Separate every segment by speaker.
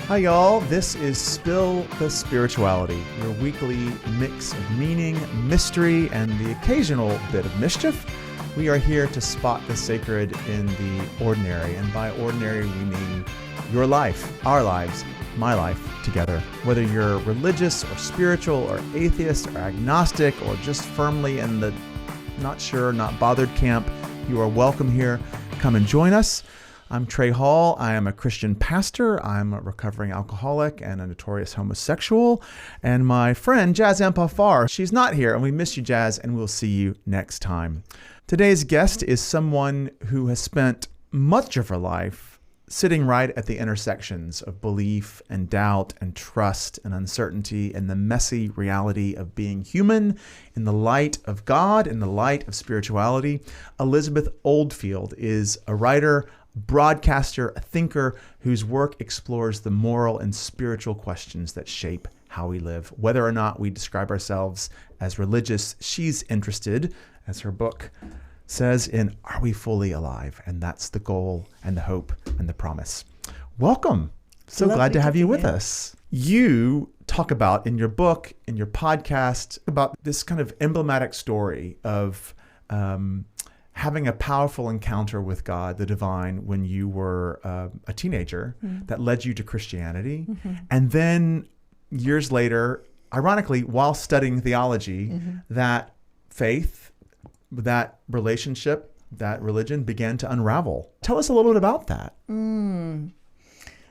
Speaker 1: Hi y'all, this is Spill the Spirituality, your weekly mix of meaning, mystery, and the occasional bit of mischief. We are here to spot the sacred in the ordinary, and by ordinary we mean your life, our lives, my life together. Whether you're religious or spiritual or atheist or agnostic or just firmly in the not sure, not bothered camp, you are welcome here. Come and join us. I'm Trey Hall. I am a Christian pastor. I'm a recovering alcoholic and a notorious homosexual. And my friend, Jazz Ampafar, she's not here, and we miss you, Jazz, and we'll see you next time. Today's guest is someone who has spent much of her life sitting right at the intersections of belief and doubt and trust and uncertainty and the messy reality of being human in the light of God, in the light of spirituality. Elizabeth Oldfield is a writer, broadcaster, a thinker whose work explores the moral and spiritual questions that shape how we live. Whether or not we describe ourselves as religious, she's interested, as her book says, in Are We Fully Alive? And that's the goal and the hope and the promise. Welcome. So glad to have you with us. You talk about in your book, in your podcast, about this kind of emblematic story of having a powerful encounter with God, the divine, when you were a teenager that led you to Christianity. And then years later, ironically, while studying theology, that faith, that relationship, that religion began to unravel. Tell us a little bit about that.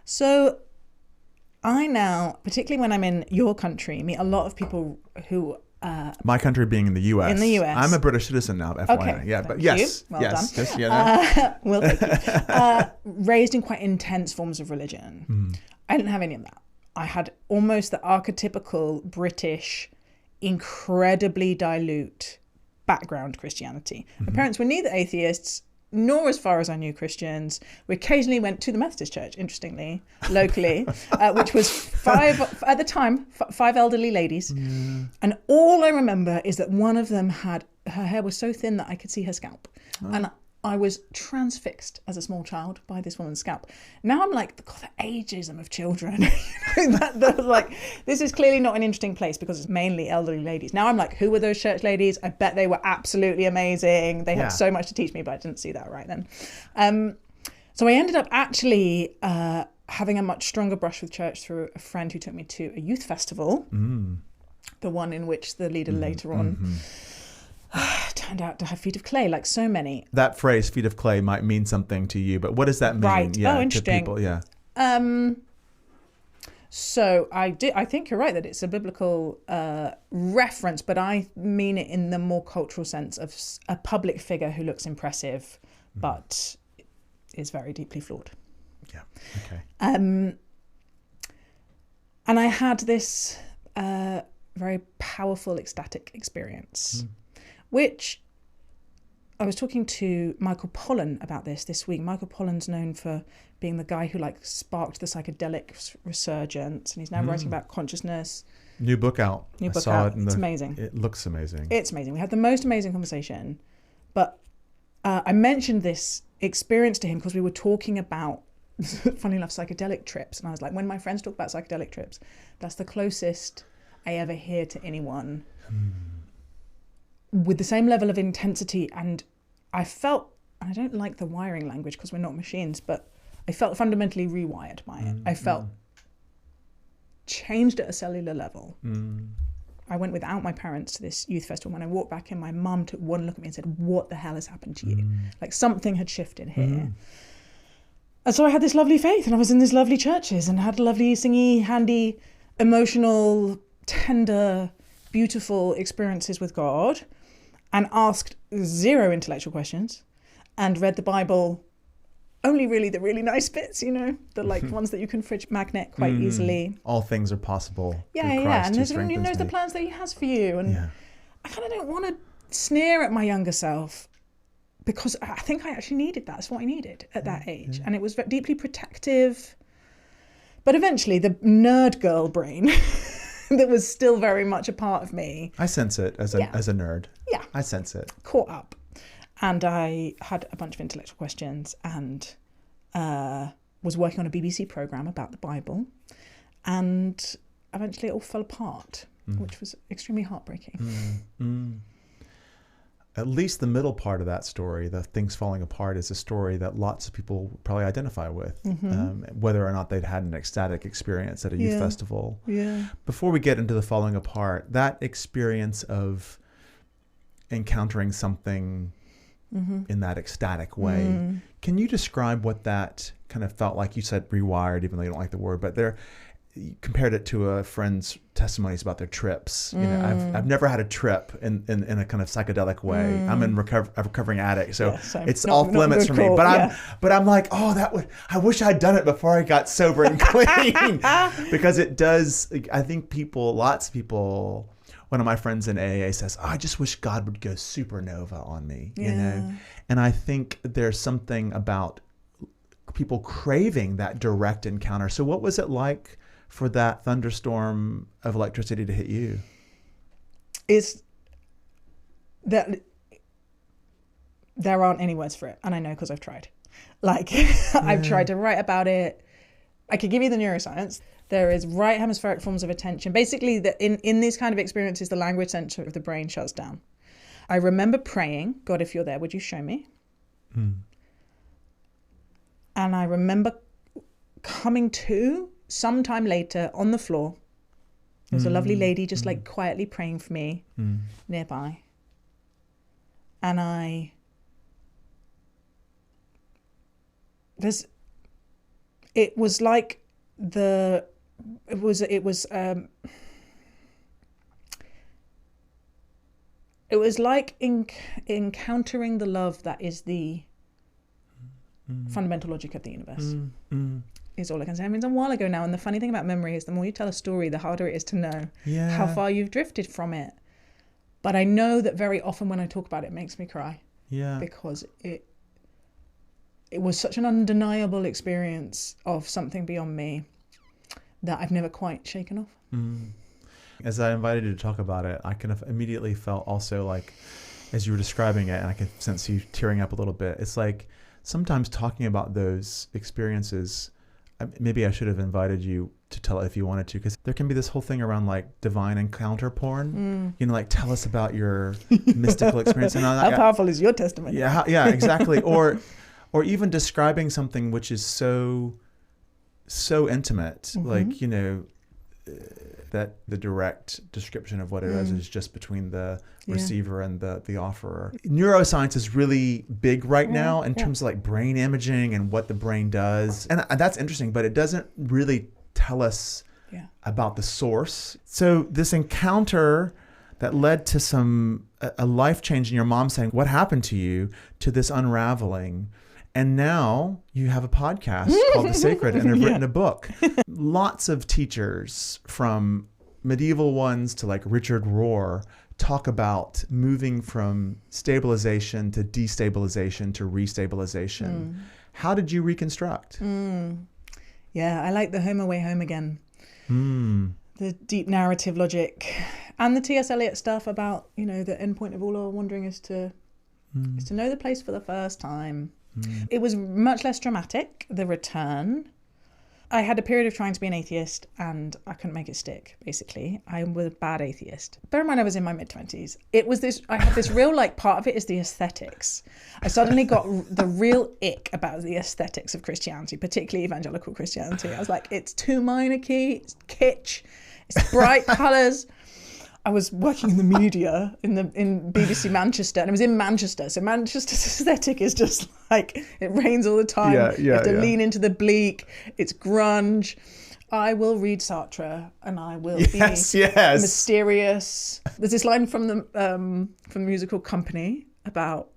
Speaker 2: So I now, particularly when I'm in your country, meet a lot of people who
Speaker 1: my country being in the U.S.
Speaker 2: In the U.S.
Speaker 1: I'm a British citizen now, FYI.
Speaker 2: Okay,
Speaker 1: yeah, but
Speaker 2: you.
Speaker 1: yes.
Speaker 2: Well
Speaker 1: yes.
Speaker 2: done.
Speaker 1: Just, you know.
Speaker 2: Well, thank you. Raised in quite intense forms of religion. I didn't have any of that. I had almost the archetypical British, incredibly dilute background Christianity. My parents were neither atheists, nor, as far as I knew, Christians. We occasionally went to the Methodist Church, interestingly, locally, which was five elderly ladies. And all I remember is that one of them her hair was so thin that I could see her scalp. And I was transfixed as a small child by this woman's scalp. Now I'm like, God, the ageism of children. that was like, this is clearly not an interesting place because it's mainly elderly ladies. Now I'm like, who were those church ladies? I bet they were absolutely amazing. They had so much to teach me, but I didn't see that right then. So I ended up actually having a much stronger brush with church through a friend who took me to a youth festival, the one in which the leader later on turned out to have feet of clay, like so many.
Speaker 1: That phrase, feet of clay, might mean something to you, but what does that mean?
Speaker 2: Right.
Speaker 1: Yeah,
Speaker 2: interesting.
Speaker 1: To people, yeah.
Speaker 2: So I think you're right that it's a biblical reference, but I mean it in the more cultural sense of a public figure who looks impressive, but is very deeply flawed.
Speaker 1: Yeah. Okay.
Speaker 2: And I had this very powerful ecstatic experience, which I was talking to Michael Pollan about this week. Michael Pollan's known for being the guy who sparked the psychedelic resurgence, and he's now writing about consciousness.
Speaker 1: New book out.
Speaker 2: It's amazing.
Speaker 1: It looks amazing.
Speaker 2: It's amazing. We had the most amazing conversation, but I mentioned this experience to him because we were talking about, funny enough, psychedelic trips, and I was like, when my friends talk about psychedelic trips, that's the closest I ever hear to anyone with the same level of intensity. And I felt, and I don't like the wiring language because we're not machines, but I felt fundamentally rewired by it. I felt changed at a cellular level. I went without my parents to this youth festival. When I walked back in, my mum took one look at me and said, what the hell has happened to you? Like something had shifted here. And so I had this lovely faith, and I was in these lovely churches and had lovely singy, handy, emotional, tender, beautiful experiences with God, and asked zero intellectual questions, and read the Bible, only really the really nice bits, the ones that you can fridge magnet quite easily.
Speaker 1: All things are possible.
Speaker 2: Yeah. And there's who knows the plans that he has for you. And I kind of don't want to sneer at my younger self, because I think I actually needed that. That's what I needed at that age. And it was deeply protective. But eventually the nerd girl brain that was still very much a part of me.
Speaker 1: I sense it as a nerd.
Speaker 2: Yeah.
Speaker 1: I sense it.
Speaker 2: Caught up. And I had a bunch of intellectual questions and was working on a BBC programme about the Bible, and eventually it all fell apart, which was extremely heartbreaking.
Speaker 1: At least the middle part of that story, the things falling apart, is a story that lots of people probably identify with, whether or not they'd had an ecstatic experience at a youth festival.
Speaker 2: Yeah.
Speaker 1: Before we get into the falling apart, that experience of encountering something in that ecstatic way, can you describe what that kind of felt like? You said rewired, even though you don't like the word, but you compared it to a friend's testimonies about their trips. You know, I've never had a trip in a kind of psychedelic way. I'm a recovering addict, so it's off limits for me. But I'm like, I wish I'd done it before I got sober and clean, because it does. I think lots of people. One of my friends in AA says, I just wish God would go supernova on me, you know? And I think there's something about people craving that direct encounter. So what was it like for that thunderstorm of electricity to hit you?
Speaker 2: Is that there aren't any words for it. And I know because I've tried. I've tried to write about it. I could give you the neuroscience. There is right hemispheric forms of attention. Basically, in these kind of experiences, the language center of the brain shuts down. I remember praying, God, if you're there, would you show me? And I remember coming to sometime later on the floor. There was a lovely lady just quietly praying for me nearby. And it was like encountering the love that is the fundamental logic of the universe. Is all I can say. I mean, it's a while ago now, and the funny thing about memory is the more you tell a story, the harder it is to know how far you've drifted from it. But I know that very often when I talk about it, it makes me cry. Yeah. Because it was such an undeniable experience of something beyond me that I've never quite shaken off.
Speaker 1: As I invited you to talk about it, I kind of immediately felt also like, as you were describing it, and I could sense you tearing up a little bit, it's like sometimes talking about those experiences, maybe I should have invited you to tell it if you wanted to, because there can be this whole thing around like divine encounter porn, you know, like tell us about your mystical experience. And
Speaker 2: how powerful is your testimony?
Speaker 1: Yeah, exactly. Or even describing something which is so intimate, like, you know, that the direct description of what it is just between the receiver and the offerer. Neuroscience is really big right now in terms of like brain imaging and what the brain does. And that's interesting, but it doesn't really tell us about the source. So this encounter that led to a life change in your mom saying, what happened to you, to this unraveling. And now you have a podcast called The Sacred, and have written a book. Lots of teachers, from medieval ones to like Richard Rohr, talk about moving from stabilization to destabilization to restabilization. How did you reconstruct?
Speaker 2: Yeah, I like the home away home again. The deep narrative logic and the T.S. Eliot stuff about, you know, the end point of all our wandering is to know the place for the first time. It was much less dramatic, the return. I had a period of trying to be an atheist and I couldn't make it stick, basically. I was a bad atheist. Bear in mind, I was in my mid-20s. I had this real, like, part of it is the aesthetics. I suddenly got the real ick about the aesthetics of Christianity, particularly evangelical Christianity. I was like, it's too minor key, it's kitsch, it's bright colours. I was working in the media in BBC Manchester, and it was in Manchester. So Manchester's aesthetic is just like, it rains all the time. You have to lean into the bleak. It's grunge. I will read Sartre, and I will be mysterious. There's this line from the musical Company about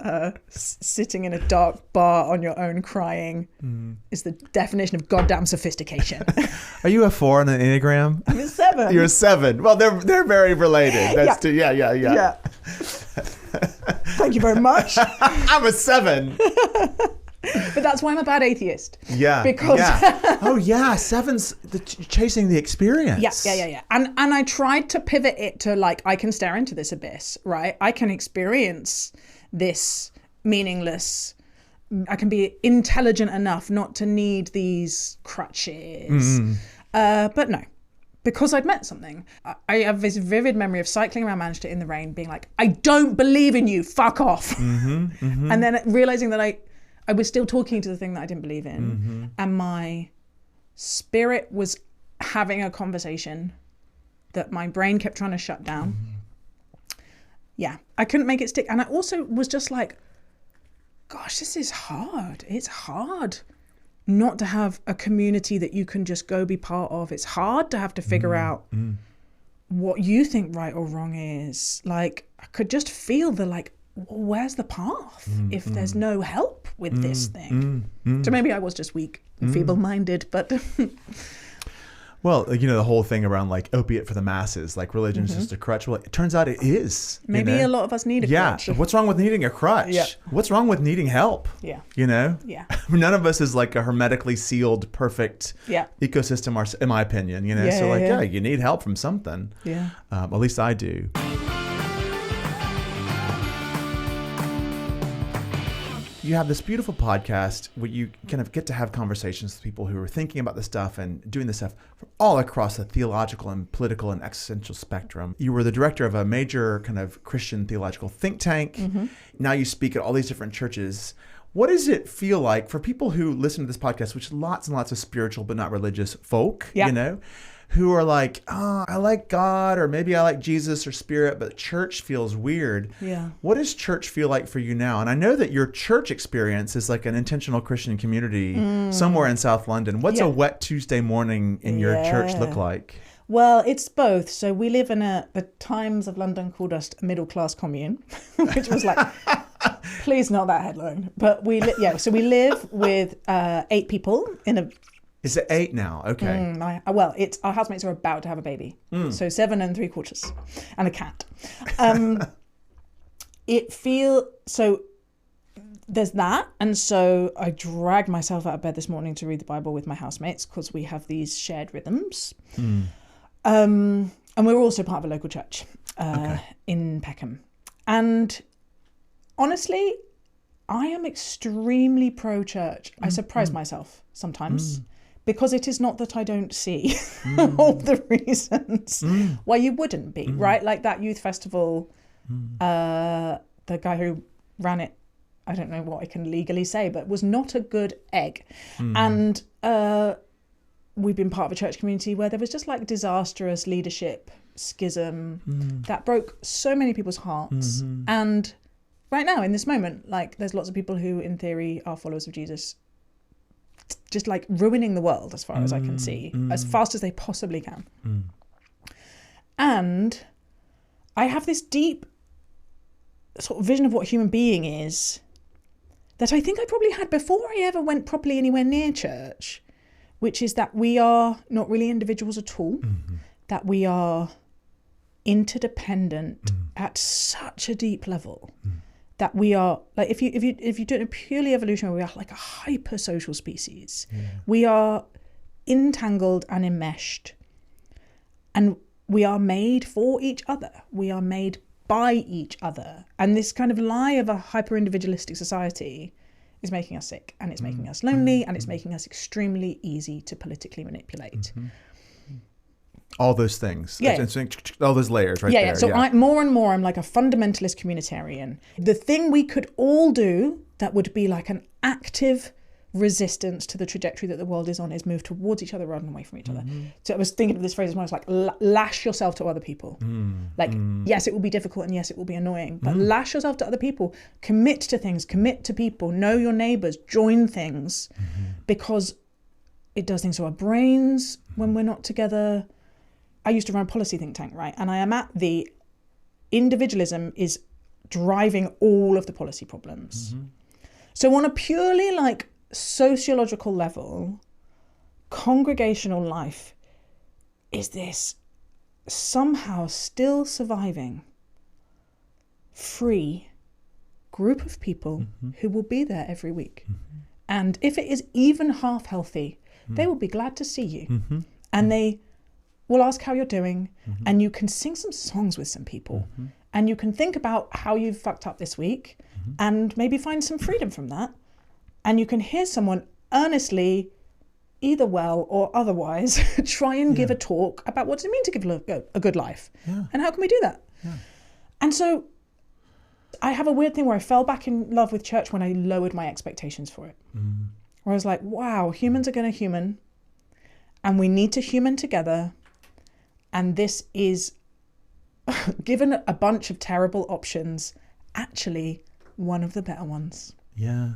Speaker 2: sitting in a dark bar on your own crying is the definition of goddamn sophistication.
Speaker 1: Are you a 4 on an Enneagram?
Speaker 2: I'm a 7.
Speaker 1: You're a 7. Well, they're very related. That's yeah.
Speaker 2: Thank you very much.
Speaker 1: I'm a 7.
Speaker 2: But that's why I'm a bad atheist.
Speaker 1: Yeah.
Speaker 2: Because
Speaker 1: oh yeah, 7's chasing the experience.
Speaker 2: Yeah. And I tried to pivot it to like, I can stare into this abyss, right? I can experience this meaningless intelligent enough not to need these crutches. But no, because I'd met something. I have this vivid memory of cycling around Manchester in the rain, being like, I don't believe in you, fuck off. And then realizing that I was still talking to the thing that I didn't believe in. And my spirit was having a conversation that my brain kept trying to shut down. Yeah, I couldn't make it stick. And I also was just like, gosh, this is hard. It's hard not to have a community that you can just go be part of. It's hard to have to figure out what you think right or wrong is. Like, I could just feel the like, well, where's the path if there's no help with this thing? So maybe I was just weak and feeble-minded, but...
Speaker 1: Well, the whole thing around like opiate for the masses, like religion is just a crutch. Well, it turns out it is.
Speaker 2: Maybe a lot of us need a crutch.
Speaker 1: Yeah. What's wrong with needing a crutch?
Speaker 2: Yeah.
Speaker 1: What's wrong with needing help?
Speaker 2: Yeah.
Speaker 1: Yeah. None of us is like a hermetically sealed, perfect ecosystem, in my opinion. You need help from something.
Speaker 2: Yeah.
Speaker 1: At least I do. You have this beautiful podcast where you kind of get to have conversations with people who are thinking about this stuff and doing this stuff from all across the theological and political and existential spectrum. You were the director of a major kind of Christian theological think tank. Now you speak at all these different churches. What does it feel like for people who listen to this podcast, which is lots and lots of spiritual but not religious folk, who are like, I like God, or maybe I like Jesus or spirit, but church feels weird.
Speaker 2: Yeah.
Speaker 1: What does church feel like for you now? And I know that your church experience is like an intentional Christian community somewhere in South London. What's a wet Tuesday morning in your church look like?
Speaker 2: Well, it's both. So we live in the Times of London called us a middle-class commune, which was like, please not that headline. But we live with 8 people in a...
Speaker 1: Is it 8 now? Okay.
Speaker 2: Our housemates are about to have a baby. So 7 3/4 and a cat. So there's that. And so I dragged myself out of bed this morning to read the Bible with my housemates because we have these shared rhythms. And we're also part of a local church in Peckham. And honestly, I am extremely pro-church. I surprise myself sometimes. Because it is not that I don't see all the reasons why you wouldn't be, right? Like that youth festival, the guy who ran it, I don't know what I can legally say, but was not a good egg. And we've been part of a church community where there was just like disastrous leadership schism that broke so many people's hearts. And right now in this moment, like there's lots of people who in theory are followers of Jesus just like ruining the world as far as I can see, as fast as they possibly can. And I have this deep sort of vision of what human being is that I think I probably had before I ever went properly anywhere near church, which is that we are not really individuals at all, that we are interdependent at such a deep level. That we are like if you do it purely evolutionary, we are like a hyper-social species. We are entangled and enmeshed, and we are made for each other. We are made by each other. And this kind of lie of a hyper-individualistic society is making us sick, and it's making us lonely, and it's making us extremely easy to politically manipulate.
Speaker 1: All those things. All those layers right there.
Speaker 2: So more and more, I'm like a fundamentalist communitarian. The thing we could all do that would be like an active resistance to the trajectory that the world is on is move towards each other rather than away from each other. So I was thinking of this phrase as well. It's like lash yourself to other people. Yes, it will be difficult and yes, it will be annoying, but lash yourself to other people. Commit to things, commit to people, know your neighbors, join things, because it does things to our brains when we're not together. I used to run a policy think tank, right? And I am at the individualism is driving all of the policy problems. So on a purely like sociological level, congregational life is this somehow still surviving, free group of people who will be there every week. And if it is even half healthy, they will be glad to see you. And they will ask how you're doing, and you can sing some songs with some people, and you can think about how you've fucked up this week, and maybe find some freedom from that, And you can hear someone earnestly, either well or otherwise, try and give a talk about what does it mean to give a good life?
Speaker 1: Yeah.
Speaker 2: And how can we do that?
Speaker 1: Yeah.
Speaker 2: And so I have a weird thing where I fell back in love with church when I lowered my expectations for it. Where I was like, wow, humans are going to human, and we need to human together. And this is, given a bunch of terrible options, actually one of the better ones.
Speaker 1: Yeah.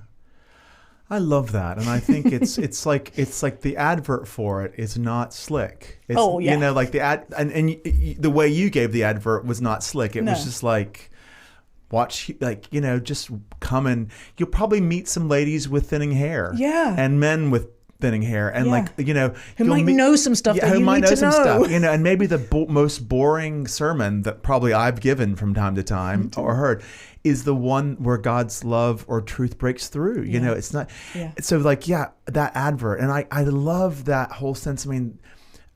Speaker 1: I love that. And I think it's like the advert for it is not slick. It's, you know, like the ad, and the way you gave the advert was not slick. It was just like, watch, like, you know, just come and you'll probably meet some ladies with thinning hair.
Speaker 2: Yeah.
Speaker 1: And men with thinning hair. And like, you know,
Speaker 2: who might know some stuff that you need to know.
Speaker 1: Stuff, you know, and maybe the most boring sermon that probably I've given from time to time or heard is the one where God's love or truth breaks through. You know, it's not. So like, that advert. And I love that whole sense. I mean,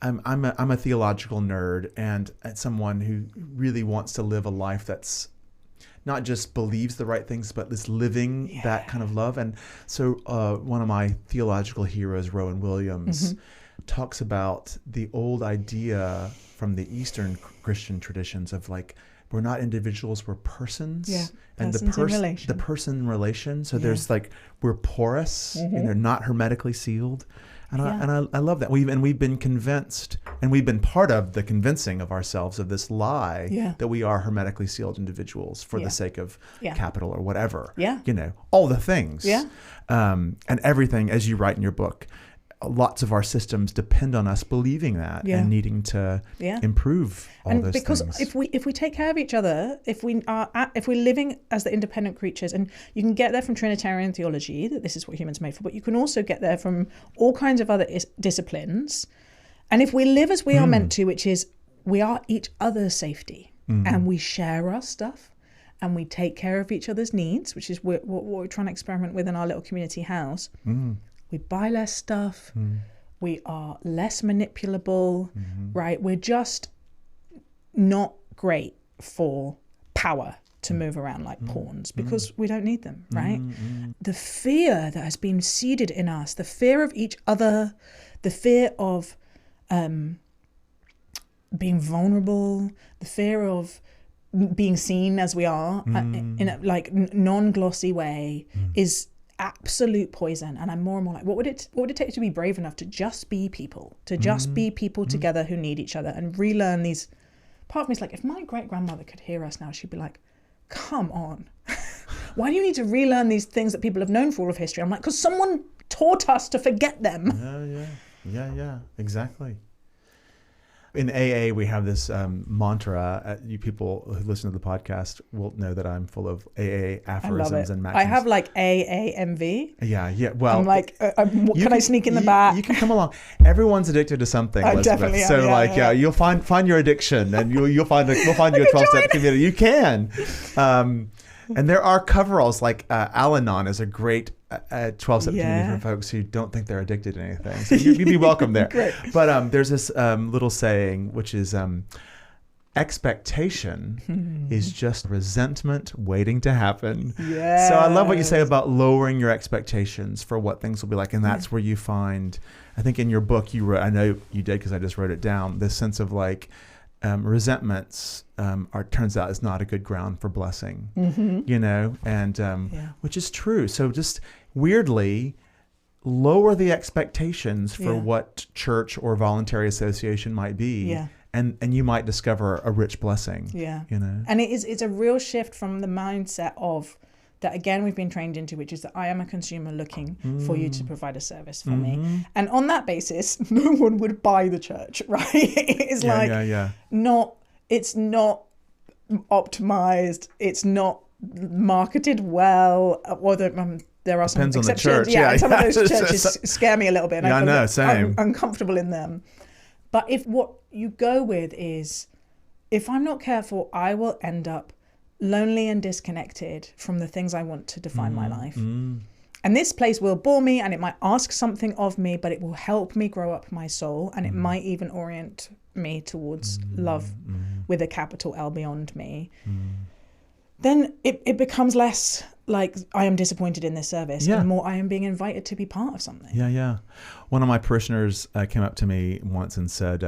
Speaker 1: I'm a theological nerd and someone who really wants to live a life that's not just believes the right things, but is living that kind of love. And so one of my theological heroes, Rowan Williams, talks about the old idea from the Eastern Christian traditions of like, we're not individuals, we're persons. Yeah, and the person relation. So there's like, we're porous and they're not hermetically sealed. And I love that. We've been convinced, and we've been part of the convincing of ourselves of this lie that we are hermetically sealed individuals for the sake of capital or whatever. Yeah. You know, all the things. Yeah. And everything, as you write in your book, lots of our systems depend on us believing that and needing to improve all those things. And because
Speaker 2: if we take care of each other, if we're living as the independent creatures, and you can get there from Trinitarian theology, that this is what humans are made for, but you can also get there from all kinds of other disciplines. And if we live as we are meant to, which is we are each other's safety, and we share our stuff, and we take care of each other's needs, which is what we're trying to experiment with in our little community house. We buy less stuff. We are less manipulable, right? We're just not great for power to move around like pawns because we don't need them, right? The fear that has been seeded in us, the fear of each other, the fear of being vulnerable, the fear of being seen as we are in a like non-glossy way is absolute poison. And I'm more and more like, what would it take to be brave enough to just be people, together who need each other and relearn these. Part of me is like, if my great grandmother could hear us now, she'd be like, come on, why do you need to relearn these things that people have known for all of history? I'm like, because someone taught us to forget them.
Speaker 1: Yeah, exactly. In AA, we have this mantra. You people who listen to the podcast will know that I'm full of AA aphorisms and maxims.
Speaker 2: I have like AAMV.
Speaker 1: Yeah. Well,
Speaker 2: I'm like, can I sneak in the back?
Speaker 1: You can come along. Everyone's addicted to something, Elizabeth.
Speaker 2: Definitely am.
Speaker 1: So you'll find your addiction, and we'll find you a 12-step community. You can. And there are coveralls like Al-Anon is a great 12-step community for folks who don't think they're addicted to anything. So you'd be welcome there. But there's this little saying, which is expectation is just resentment waiting to happen. Yes. So I love what you say about lowering your expectations for what things will be like. And that's where you find, I think in your book you wrote, I know you did because I just wrote it down, this sense of like, resentments turns out is not a good ground for blessing, you know, and which is true. So just weirdly lower the expectations for what church or voluntary association might be, and you might discover a rich blessing. You know,
Speaker 2: and it's a real shift from the mindset of that, again, we've been trained into, which is that I am a consumer looking for you to provide a service for me. And on that basis, no one would buy the church, right? It's it's not optimized. It's not marketed well. Although there are some
Speaker 1: Depends
Speaker 2: exceptions.
Speaker 1: On the church.
Speaker 2: Some of those churches scare me a little bit. And
Speaker 1: I know, same.
Speaker 2: I'm uncomfortable in them. But if what you go with is, if I'm not careful, I will end up lonely and disconnected from the things I want to define my life. And this place will bore me, and it might ask something of me, but it will help me grow up my soul, and it might even orient me towards love with a capital L beyond me. Then it becomes less like I am disappointed in this service, and the more I am being invited to be part of something.
Speaker 1: Yeah. One of my parishioners came up to me once and said,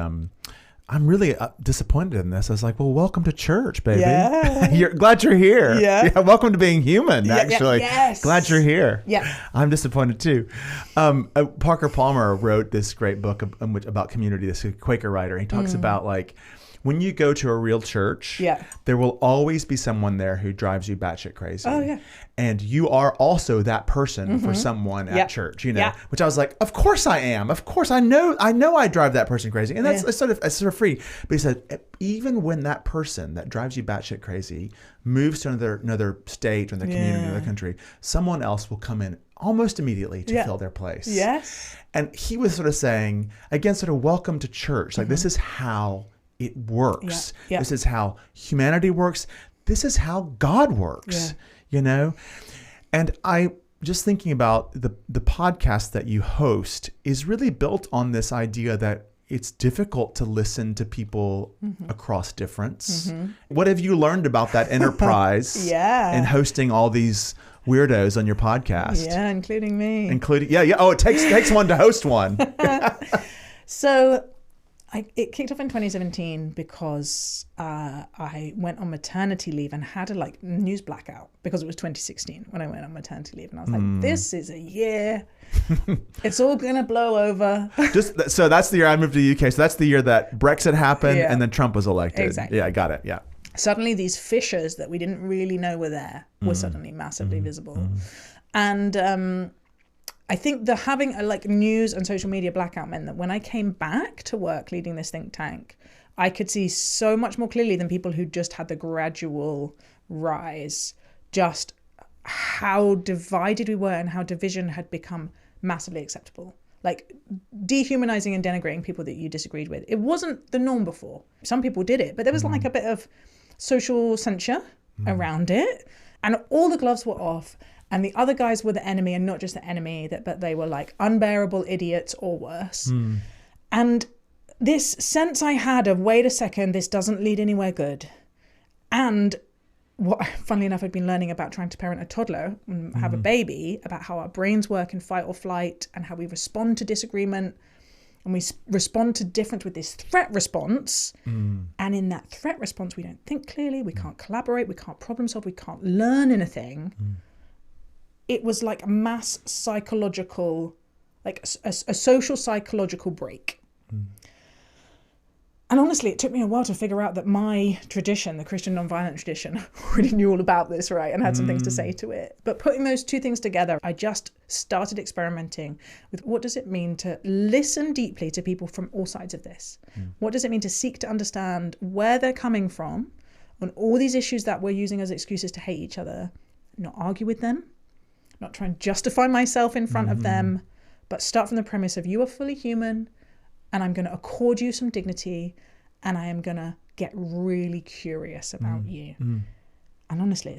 Speaker 1: I'm really disappointed in this. I was like, well, welcome to church, baby.
Speaker 2: Yeah.
Speaker 1: Glad you're here.
Speaker 2: Yeah.
Speaker 1: Welcome to being human, actually.
Speaker 2: Yes.
Speaker 1: Glad you're here.
Speaker 2: Yeah.
Speaker 1: I'm disappointed too. Parker Palmer wrote this great book about community, this Quaker writer. He talks about like, when you go to a real church, there will always be someone there who drives you batshit crazy.
Speaker 2: Oh, yeah.
Speaker 1: And you are also that person for someone at church, which I was like, of course I am. Of course I know I drive that person crazy. And that's sort of free. But he said, even when that person that drives you batshit crazy moves to another state or another community, another country, someone else will come in almost immediately to fill their place.
Speaker 2: Yes.
Speaker 1: And he was sort of saying, again, sort of welcome to church. Like this is how it works. This is how humanity works. This is how God works, And I just thinking about the podcast that you host is really built on this idea that it's difficult to listen to people across difference. What have you learned about that enterprise in hosting all these weirdos on your podcast?
Speaker 2: Yeah, including me.
Speaker 1: Oh, it takes one to host one.
Speaker 2: So it kicked off in 2017 because I went on maternity leave and had a news blackout because it was 2016 when I went on maternity leave, and I was like, "This is a year. It's all gonna blow over."
Speaker 1: So that's the year I moved to the UK. So that's the year that Brexit happened and then Trump was elected.
Speaker 2: Exactly.
Speaker 1: Yeah, I got it. Yeah.
Speaker 2: Suddenly, these fissures that we didn't really know were there were suddenly massively visible, and I think the having a news and social media blackout meant that when I came back to work leading this think tank, I could see so much more clearly than people who just had the gradual rise, just how divided we were and how division had become massively acceptable. Like dehumanizing and denigrating people that you disagreed with. It wasn't the norm before. Some people did it, but there was like a bit of social censure around it, and all the gloves were off. And the other guys were the enemy, and not just the enemy, but they were like unbearable idiots or worse. And this sense I had of, wait a second, this doesn't lead anywhere good. And what, funnily enough, I'd been learning about trying to parent a toddler and have a baby, about how our brains work in fight or flight and how we respond to disagreement. And we respond to difference with this threat response. And in that threat response, we don't think clearly, we can't collaborate, we can't problem solve, we can't learn anything. It was like a mass psychological, like a social psychological break. And honestly, it took me a while to figure out that my tradition, the Christian nonviolent tradition, already knew all about this, right? And had some things to say to it. But putting those two things together, I just started experimenting with what does it mean to listen deeply to people from all sides of this? What does it mean to seek to understand where they're coming from on all these issues that we're using as excuses to hate each other, not argue with them, not try and justify myself in front of them, but start from the premise of you are fully human and I'm going to accord you some dignity and I am going to get really curious about you. And honestly,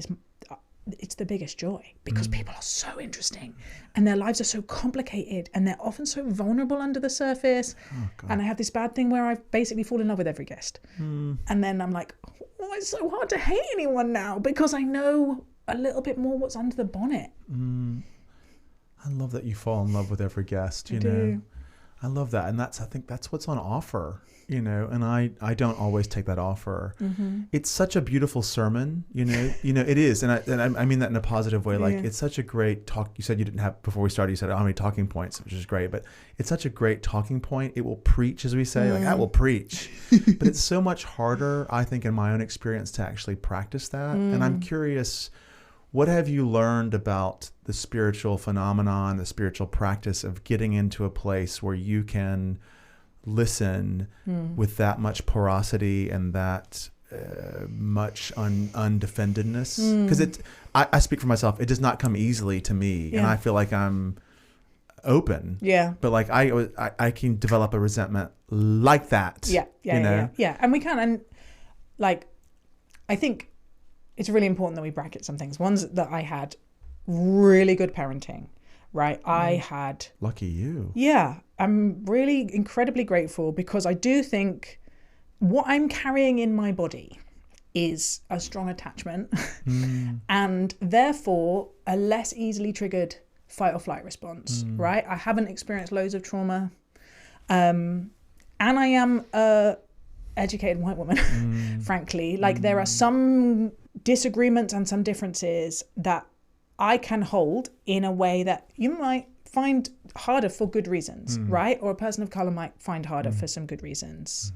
Speaker 2: it's the biggest joy because people are so interesting and their lives are so complicated and they're often so vulnerable under the surface. And I have this bad thing where I basically fall in love with every guest. And then I'm like, oh, it's so hard to hate anyone now because I know a little bit more what's under the bonnet.
Speaker 1: I love that you fall in love with every guest, you know. I love that. And I think that's what's on offer, and I don't always take that offer. It's such a beautiful sermon, it is. And I mean that in a positive way. Like it's such a great talk. You said you didn't have, before we started, you said how many talking points, which is great, but it's such a great talking point. It will preach, as we say, like I will preach, but it's so much harder, I think, in my own experience to actually practice that. And I'm curious, what have you learned about the spiritual phenomenon, the spiritual practice of getting into a place where you can listen with that much porosity and that much undefendedness? Because I speak for myself, it does not come easily to me, and I feel like I'm open. But like I can develop a resentment like that.
Speaker 2: And we can, and like I think it's really important that we bracket some things. One's that I had really good parenting, right? I had...
Speaker 1: Lucky you.
Speaker 2: Yeah. I'm really incredibly grateful because I do think what I'm carrying in my body is a strong attachment and therefore a less easily triggered fight or flight response, right? I haven't experienced loads of trauma. And I am a educated white woman, frankly. Like there are some disagreements and some differences that I can hold in a way that you might find harder for good reasons, right? Or a person of color might find harder for some good reasons.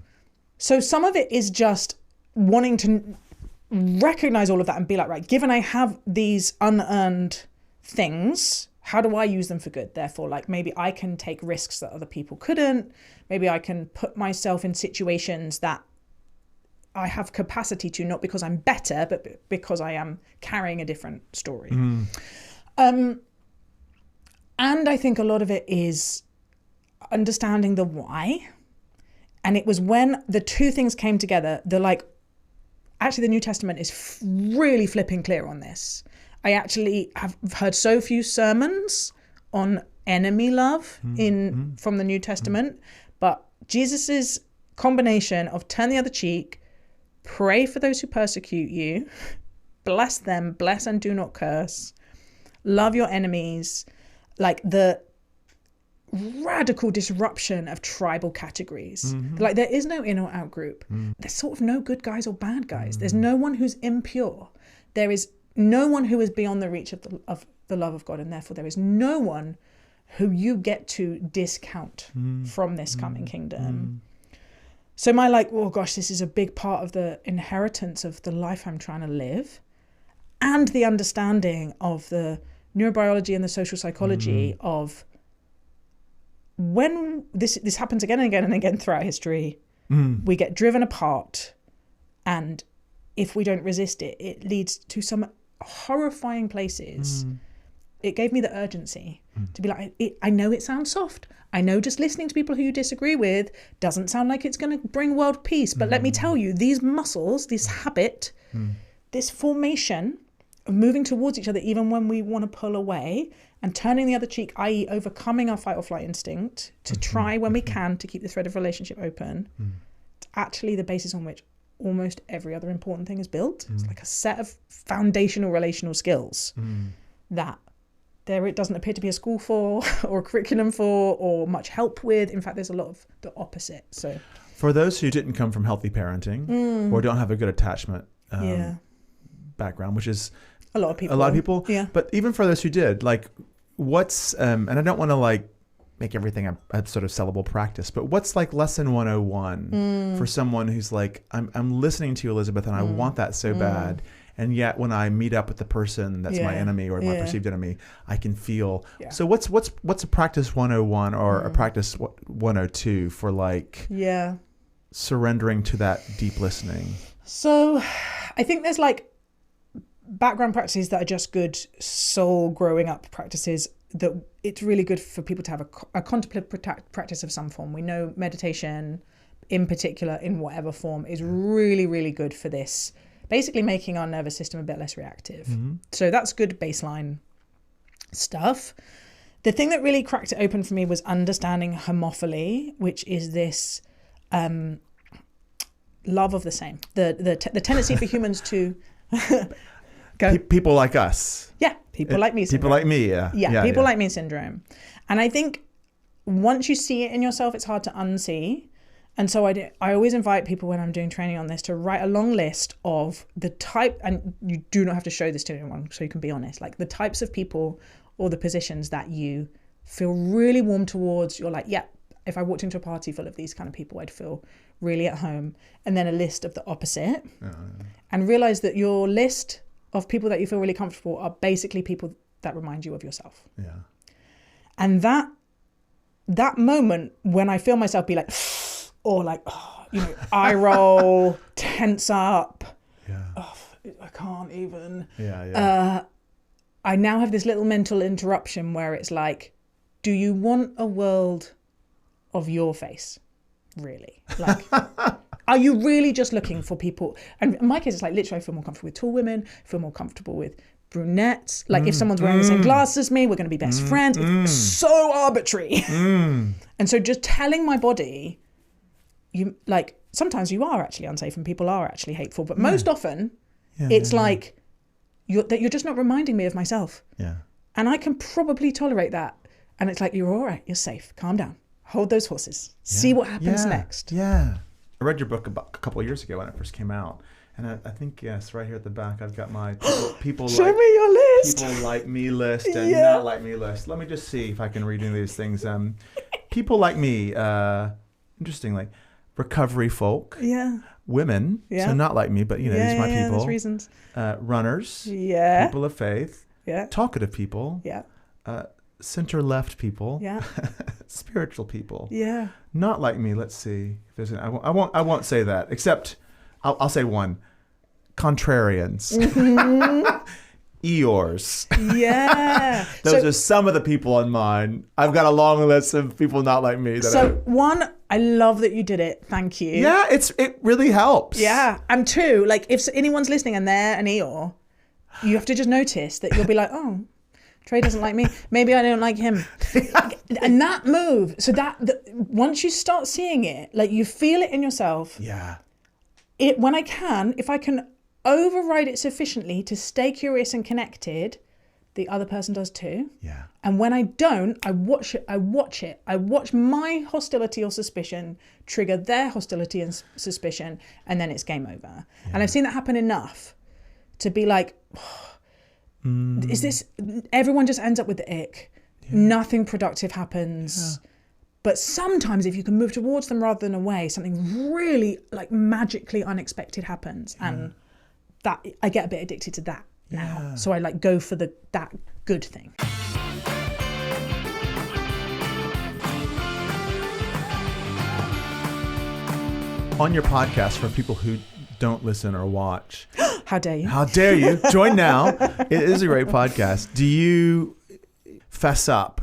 Speaker 2: So some of it is just wanting to recognize all of that and be like, right, given I have these unearned things, how do I use them for good? Therefore, like maybe I can take risks that other people couldn't. Maybe I can put myself in situations that I have capacity to, not because I'm better, but because I am carrying a different story. And I think a lot of it is understanding the why. And it was when the two things came together, actually the New Testament is really flipping clear on this. I actually have heard so few sermons on enemy love from the New Testament, but Jesus's combination of turn the other cheek, pray for those who persecute you, bless them, bless and do not curse, love your enemies, like the radical disruption of tribal categories. Like there is no in or out group. There's sort of no good guys or bad guys. There's no one who's impure. There is no one who is beyond the reach of the love of God, and therefore there is no one who you get to discount from this coming kingdom. So my oh gosh, this is a big part of the inheritance of the life I'm trying to live, and the understanding of the neurobiology and the social psychology of when this happens again and again and again throughout history, we get driven apart, and if we don't resist it, it leads to some horrifying places. It gave me the urgency to be like, I know it sounds soft. I know just listening to people who you disagree with doesn't sound like it's going to bring world peace. But let me tell you, these muscles, this habit, this formation of moving towards each other, even when we want to pull away, and turning the other cheek, i.e. overcoming our fight or flight instinct to try when we can to keep the thread of relationship open, it's actually the basis on which almost every other important thing is built. It's like a set of foundational relational skills that it doesn't appear to be a school for or a curriculum for or much help with. In fact, there's a lot of the opposite. So
Speaker 1: for those who didn't come from healthy parenting or don't have a good attachment background, which is a lot of people. Yeah. But even for those who did, like what's, and I don't want to make everything a sort of sellable practice, but what's lesson 101 for someone who's like, I'm listening to you, Elizabeth, and I want that so bad. And yet when I meet up with the person that's my enemy or my perceived enemy, I can feel. Yeah. So what's a practice 101 or a practice 102 for surrendering to that deep listening? So
Speaker 2: I think there's background practices that are just good soul growing up practices that it's really good for people to have a contemplative practice of some form. We know meditation in particular, in whatever form, is really, really good for this. Basically making our nervous system a bit less reactive. So that's good baseline stuff. The thing that really cracked it open for me was understanding homophily, which is this love of the same. The tendency for humans to go.
Speaker 1: People like us.
Speaker 2: Yeah, people like me syndrome.
Speaker 1: People like me, yeah.
Speaker 2: People like me syndrome. And I think once you see it in yourself, it's hard to unsee. And so I always invite people when I'm doing training on this to write a long list of the type, and you do not have to show this to anyone, so you can be honest, the types of people or the positions that you feel really warm towards. You're like, yeah, if I walked into a party full of these kind of people, I'd feel really at home. And then a list of the opposite. And realize that your list of people that you feel really comfortable are basically people that remind you of yourself. Yeah. And that moment when I feel myself be or eye roll, tense up. Yeah. Oh, I can't even. I now have this little mental interruption where it's do you want a world of your face? Really? Are you really just looking for people? And in my case, it's literally I feel more comfortable with tall women, feel more comfortable with brunettes. If someone's wearing the same glasses as me, we're going to be best friends. It's so arbitrary. And so just telling my body, you like, sometimes you are actually unsafe and people are actually hateful, but most often it's like you're just not reminding me of myself.
Speaker 1: Yeah.
Speaker 2: And I can probably tolerate that. And it's like, you're all right, you're safe, calm down, hold those horses, see what happens next.
Speaker 1: Yeah. I read your book about a couple of years ago when it first came out. And I think, yes, right here at the back, I've got my people
Speaker 2: Show
Speaker 1: like,
Speaker 2: me your list.
Speaker 1: people like me list and not like me list. Let me just see if I can read any of these things. People like me, interestingly, recovery folk.
Speaker 2: Yeah.
Speaker 1: Women, so not like me, but these are my people.
Speaker 2: There's reasons.
Speaker 1: Runners.
Speaker 2: Yeah.
Speaker 1: People of faith.
Speaker 2: Yeah.
Speaker 1: Talkative people.
Speaker 2: Yeah.
Speaker 1: Center-left people.
Speaker 2: Yeah.
Speaker 1: Spiritual people.
Speaker 2: Yeah.
Speaker 1: Not like me. Let's see if there's I won't say that, except I'll say one. Contrarians. Eeyores.
Speaker 2: Yeah.
Speaker 1: Those are some of the people on mine. I've got a long list of people not like me.
Speaker 2: One, I love that you did it. Thank you.
Speaker 1: Yeah, it really helps.
Speaker 2: Yeah. And two, like, if anyone's listening and they're an Eeyore, you have to just notice that you'll be like, oh, Trey doesn't like me. Maybe I don't like him. And that move, so once you start seeing it, like, you feel it in yourself.
Speaker 1: Yeah.
Speaker 2: When if I can override it sufficiently to stay curious and connected, the other person does too.
Speaker 1: Yeah.
Speaker 2: And when I don't, I watch it. I watch my hostility or suspicion trigger their hostility and suspicion, and then it's game over. Yeah. And I've seen that happen enough to be like, is this, everyone just ends up with the ick. Yeah. Nothing productive happens. Yeah. But sometimes if you can move towards them rather than away, something really like magically unexpected happens. And that I get a bit addicted to that now. So I like go for that good thing.
Speaker 1: On your podcast, for people who don't listen or watch.
Speaker 2: How dare you?
Speaker 1: How dare you? Join now. It is a great podcast. Do you fess up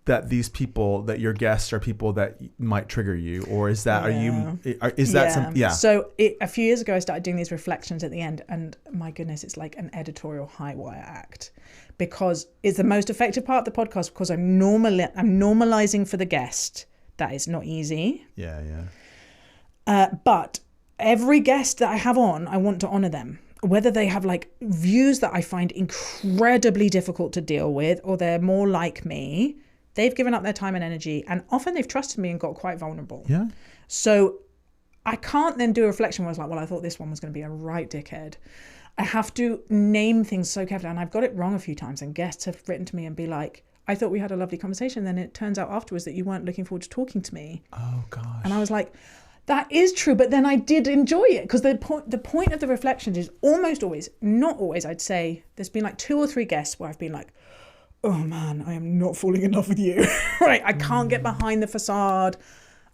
Speaker 1: that these people, that your guests are people that might trigger you, or is that
Speaker 2: So a few years ago I started doing these reflections at the end, and my goodness, it's like an editorial high wire act, because it's the most effective part of the podcast, because I'm normalizing for the guest. That is not easy. But every guest that I have on, I want to honor them, whether they have like views that I find incredibly difficult to deal with, or they're more like me. They've given up their time and energy, and often they've trusted me and got quite vulnerable. Yeah. So I can't then do a reflection where I was like, well, I thought this one was going to be a right dickhead. I have to name things so carefully, and I've got it wrong a few times, and guests have written to me and be like, I thought we had a lovely conversation, then it turns out afterwards that you weren't looking forward to talking to me.
Speaker 1: Oh gosh.
Speaker 2: And I was like, that is true, but then I did enjoy it, because the point of the reflections is almost always, not always, I'd say, there's been like 2 or 3 guests where I've been like, oh man, I am not falling in love with you. Right? I can't get behind the facade.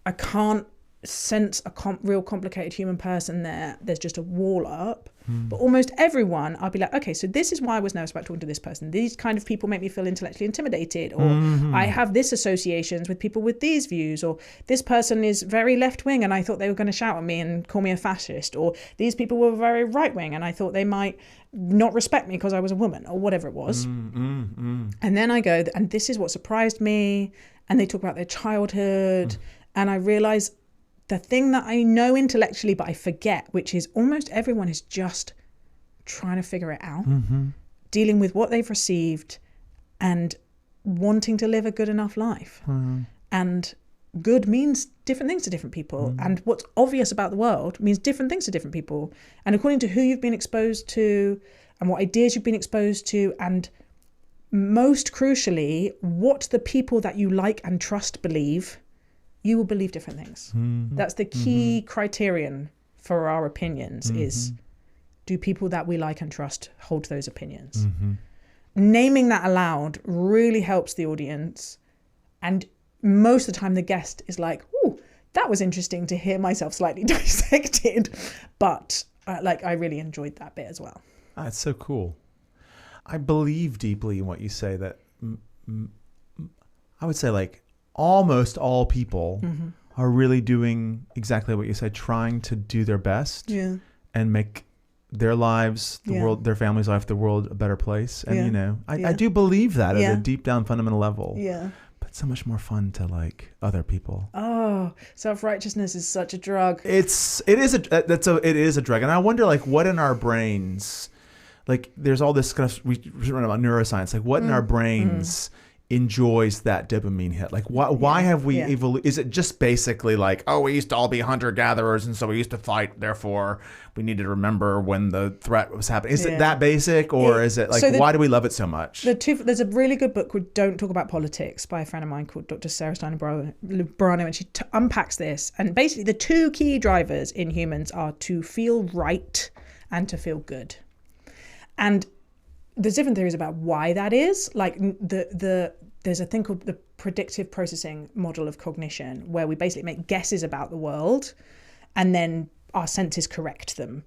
Speaker 2: I can't sense a real complicated human person there. There's just a wall up. But almost everyone, I'll be like, okay, so this is why I was nervous about talking to this person. These kind of people make me feel intellectually intimidated, or I have this associations with people with these views, or this person is very left wing and I thought they were going to shout at me and call me a fascist, or these people were very right wing and I thought they might not respect me because I was a woman, or whatever it was. And then I go, and this is what surprised me, and they talk about their childhood, and I realize the thing that I know intellectually but I forget, which is almost everyone is just trying to figure it out, dealing with what they've received and wanting to live a good enough life. And good means different things to different people, and what's obvious about the world means different things to different people, and according to who you've been exposed to and what ideas you've been exposed to, and most crucially what the people that you like and trust believe, you will believe different things. That's the key criterion for our opinions, is do people that we like and trust hold those opinions? Naming that aloud really helps the audience, and most of the time the guest is like, oh, that was interesting to hear myself slightly dissected, but I really enjoyed that bit as well.
Speaker 1: It's so cool. I believe deeply in what you say, that I would say like almost all people are really doing exactly what you said, trying to do their best and make their lives, the world, their family's life, the world a better place. And, I do believe that at a deep down fundamental level. But it's so much more fun to like other people.
Speaker 2: Oh, self-righteousness is such a drug.
Speaker 1: It is a drug. And I wonder, like, what in our brains, like, there's all this kind of, we run about neuroscience, like, what in our brains enjoys that dopamine hit? Like, why have we evolved? Is it just basically like, oh, we used to all be hunter-gatherers, and so we used to fight, therefore we need to remember when the threat was happening? Is it that basic, or is it like, why do we love it so much?
Speaker 2: There's a really good book called Don't Talk About Politics by a friend of mine called Dr. Sarah Steiner-Brano, and she unpacks this. And basically the two key drivers in humans are to feel right and to feel good. And there's different theories about why that is. Like there's a thing called the predictive processing model of cognition, where we basically make guesses about the world and then our senses correct them.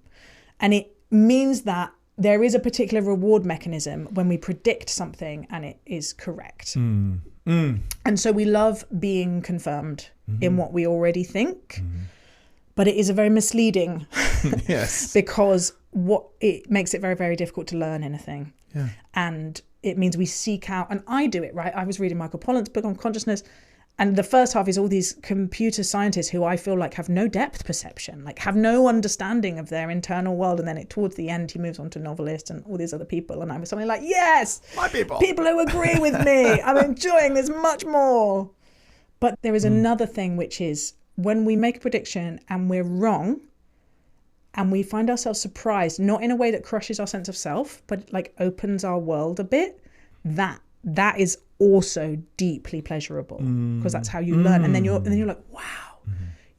Speaker 2: And it means that there is a particular reward mechanism when we predict something and it is correct. And so we love being confirmed in what we already think, but it is a very misleading because what it makes it very, very difficult to learn anything. Yeah. And it means we seek out, and I do it, right? I was reading Michael Pollan's book on consciousness, and the first half is all these computer scientists who I feel like have no depth perception, like have no understanding of their internal world. And then towards the end, he moves on to novelists and all these other people. And I was something like, yes,
Speaker 1: my people
Speaker 2: who agree with me. I'm enjoying this much more. But there is another thing, which is when we make a prediction and we're wrong, and we find ourselves surprised, not in a way that crushes our sense of self, but like opens our world a bit, that is also deeply pleasurable, because that's how you learn. And then you're like, wow,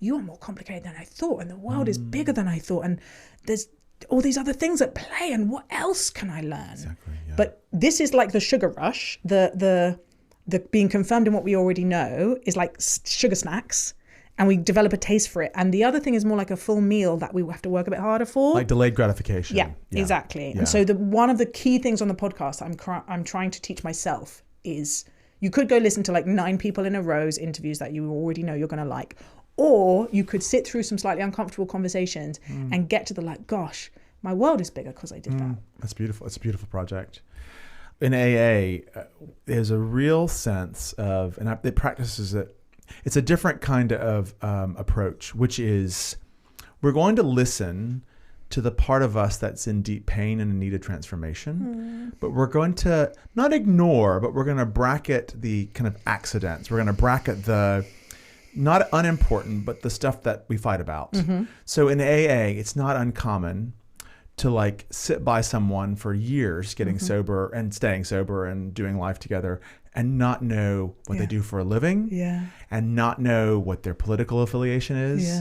Speaker 2: you are more complicated than I thought, and the world is bigger than I thought, and there's all these other things at play, and what else can I learn? Exactly, yeah. But this is like the sugar rush, the being confirmed in what we already know is like sugar snacks, and we develop a taste for it. And the other thing is more like a full meal that we have to work a bit harder for.
Speaker 1: Like delayed gratification.
Speaker 2: Yeah. Exactly. Yeah. And so one of the key things on the podcast I'm trying to teach myself is, you could go listen to like 9 people in a row's interviews that you already know you're going to like. Or you could sit through some slightly uncomfortable conversations and get to the like, gosh, my world is bigger because I did that.
Speaker 1: That's beautiful. It's a beautiful project. In AA, there's a real sense of, and it practices it, it's a different kind of approach, which is we're going to listen to the part of us that's in deep pain and in need of transformation, but we're going to not ignore, but we're going to bracket the kind of accidents. We're going to bracket the not unimportant, but the stuff that we fight about. So in AA, it's not uncommon to like sit by someone for years getting sober and staying sober and doing life together and not know what they do for a living and not know what their political affiliation is.